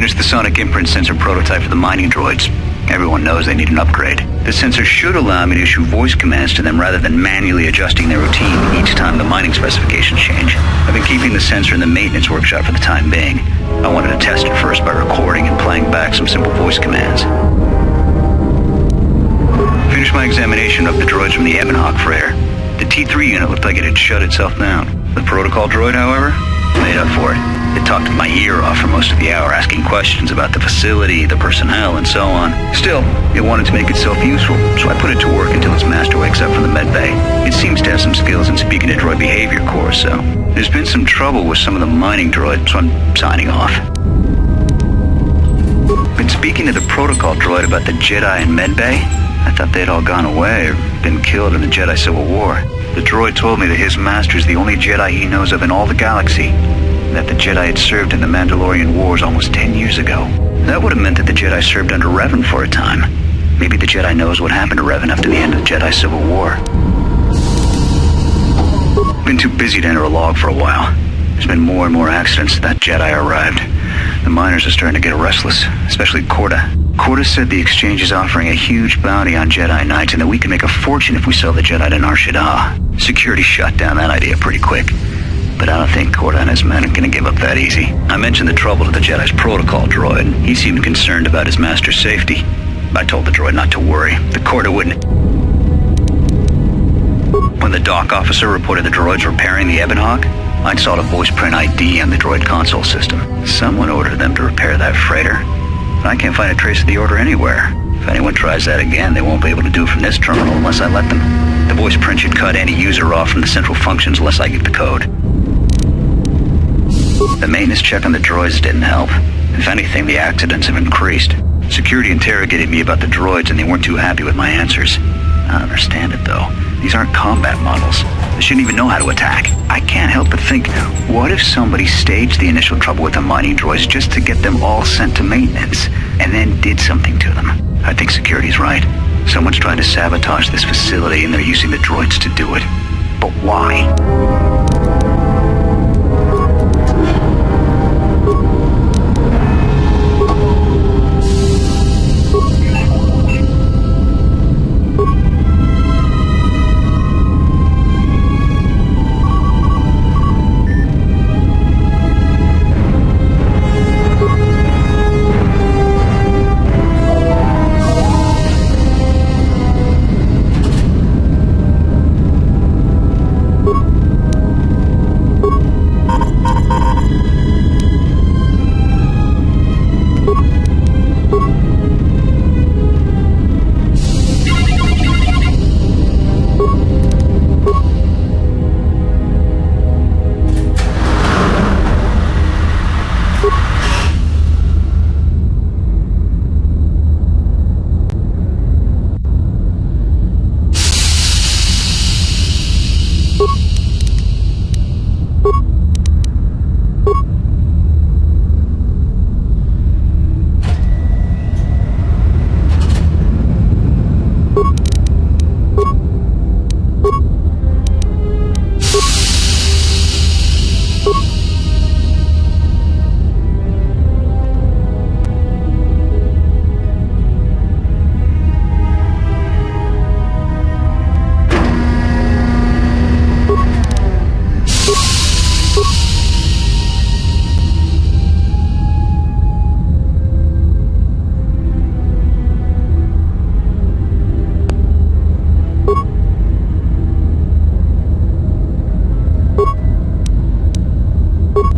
Finished the sonic imprint sensor prototype for the mining droids. Everyone knows they need an upgrade. The sensor should allow me to issue voice commands to them rather than manually adjusting their routine each time the mining specifications change. I've been keeping the sensor in the maintenance workshop for the time being. I wanted to test it first by recording and playing back some simple voice commands. Finished my examination of the droids from the Ebonhawk freighter. The T3 unit looked like it had shut itself down. The protocol droid, however, made up for it. It talked my ear off for most of the hour, asking questions about the facility, the personnel, and so on. Still, it wanted to make itself useful, so I put it to work until its master wakes up from the med bay. It seems to have some skills in speaking to droid behavior course, so there's been some trouble with some of the mining droids, so I'm signing off. Been speaking to the protocol droid about the Jedi in med bay. I thought they'd all gone away or been killed in the Jedi Civil War. The droid told me that his master is the only Jedi he knows of in all the galaxy, and that the Jedi had served in the Mandalorian Wars almost 10 years ago. That would have meant that the Jedi served under Revan for a time. Maybe the Jedi knows what happened to Revan after the end of the Jedi Civil War. Been too busy to enter a log for a while. There's been more and more accidents since that Jedi arrived. The miners are starting to get restless, especially Korta. Korta said the exchange is offering a huge bounty on Jedi Knights and that we can make a fortune if we sell the Jedi to Nar Shaddaa. Security shut down that idea pretty quick. But I don't think Korta and his men are going to give up that easy. I mentioned the trouble to the Jedi's protocol droid. He seemed concerned about his master's safety. I told the droid not to worry. The Korta wouldn't. When the dock officer reported the droids repairing the Ebonhawk, I installed a voice print ID on the droid console system. Someone ordered them to repair that freighter, but I can't find a trace of the order anywhere. If anyone tries that again, they won't be able to do it from this terminal unless I let them. The voice print should cut any user off from the central functions unless I give the code. The maintenance check on the droids didn't help. If anything, the accidents have increased. Security interrogated me about the droids and they weren't too happy with my answers. I don't understand it though. These aren't combat models. They shouldn't even know how to attack. I can't help but think, what if somebody staged the initial trouble with the mining droids just to get them all sent to maintenance, and then did something to them? I think security's right. Someone's trying to sabotage this facility and they're using the droids to do it. But why?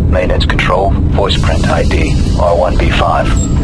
Maintenance control, voice print ID, R1B5.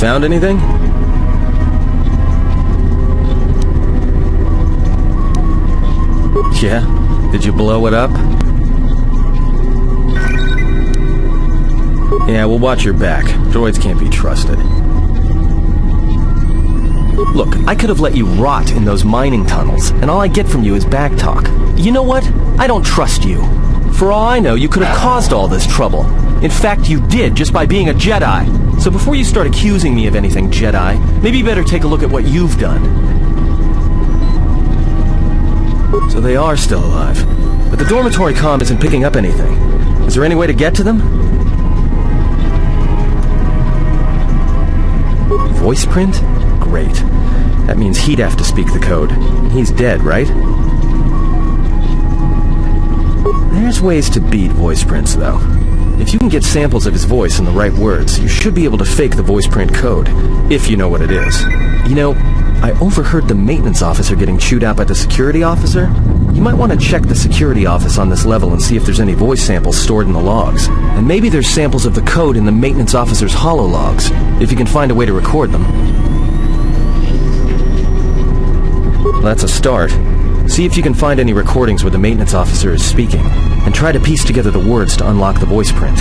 found anything? Yeah? Did you blow it up? Yeah, well, watch your back. Droids can't be trusted. Look, I could have let you rot in those mining tunnels, and all I get from you is back talk. You know what? I don't trust you. For all I know, you could have caused all this trouble. In fact, you did, just by being a Jedi. So before you start accusing me of anything, Jedi, maybe you better take a look at what you've done. So they are still alive. But the dormitory comm isn't picking up anything. Is there any way to get to them? Voice print? Great. That means he'd have to speak the code. He's dead, right? There's ways to beat voice prints, though. If you can get samples of his voice and the right words, you should be able to fake the voice print code, if you know what it is. You know, I overheard the maintenance officer getting chewed out by the security officer. You might want to check the security office on this level and see if there's any voice samples stored in the logs. And maybe there's samples of the code in the maintenance officer's holo logs, if you can find a way to record them. That's a start. See if you can find any recordings where the maintenance officer is speaking, and try to piece together the words to unlock the voice print.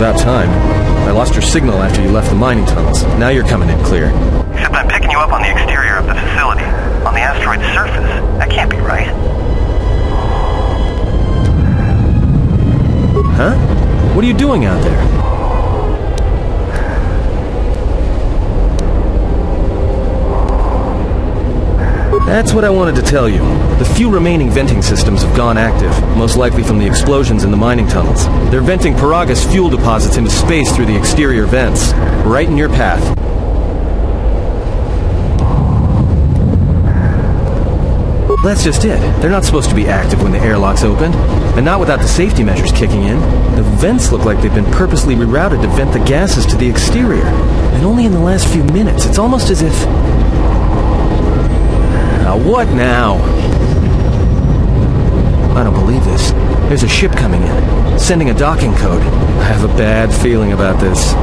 About time. I lost your signal after you left the mining tunnels. Now you're coming in clear. Except I'm picking you up on the exterior of the facility. On the asteroid's surface. That can't be right. Huh? What are you doing out there? That's what I wanted to tell you. The few remaining venting systems have gone active, most likely from the explosions in the mining tunnels. They're venting Peragus fuel deposits into space through the exterior vents, right in your path. That's just it. They're not supposed to be active when the airlock's opened, and not without the safety measures kicking in. The vents look like they've been purposely rerouted to vent the gases to the exterior. And only in the last few minutes. It's almost as if... What now? I don't believe believe this. There's a ship coming in, sending a docking code. I have a bad feeling about this.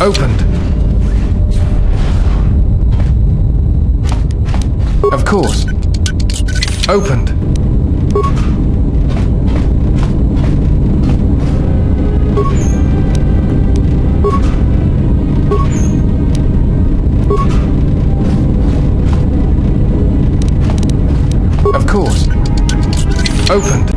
Opened. Of course. Opened. Of course. Opened.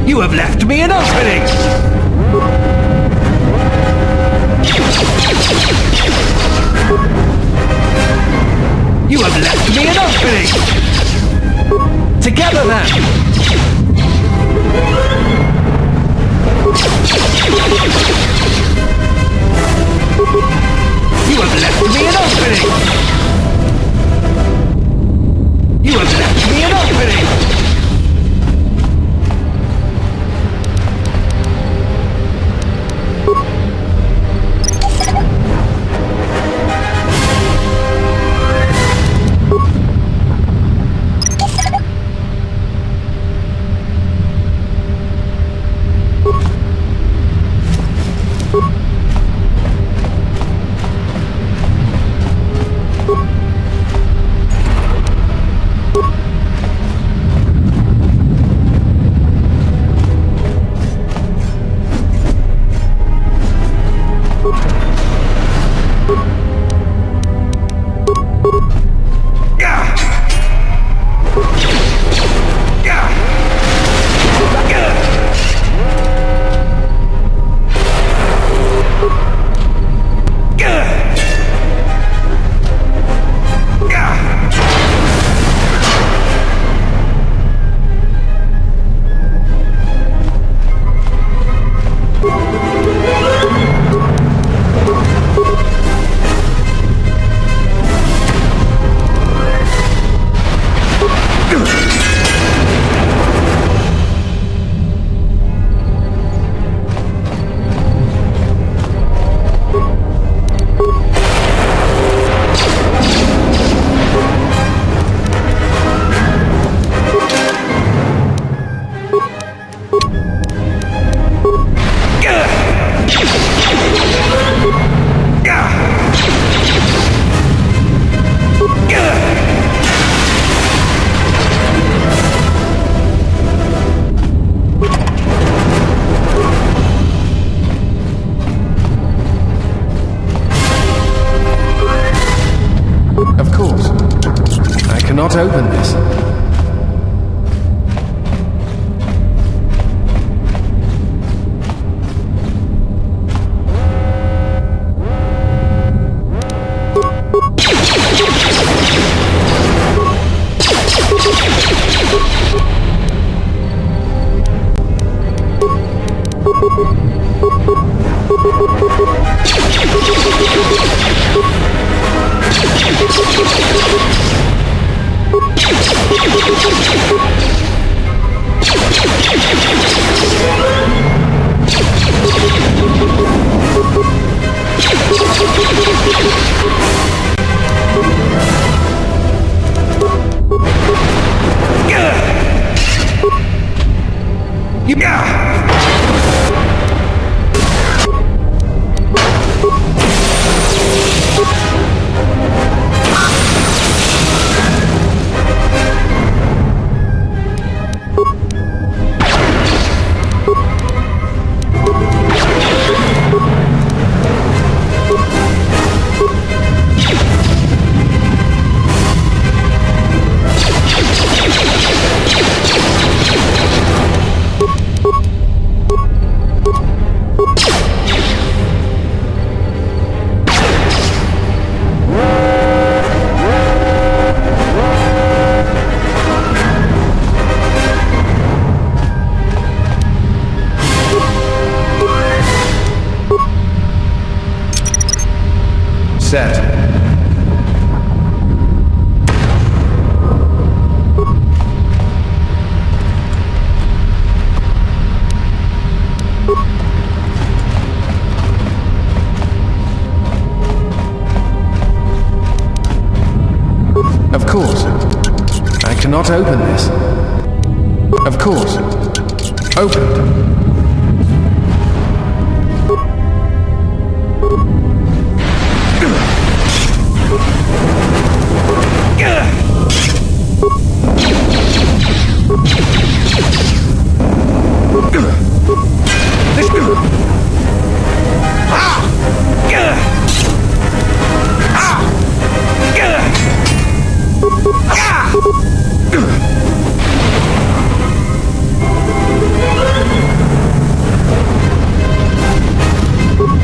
You have left me an opening! You have left me an opening! Together then! You have left me an opening! You have left me an opening! Not open this. Set. Of course. I cannot open this. Of course. Opened.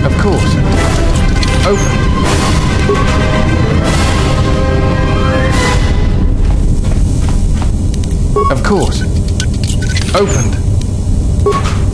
Of course. Open. Of course. Opened.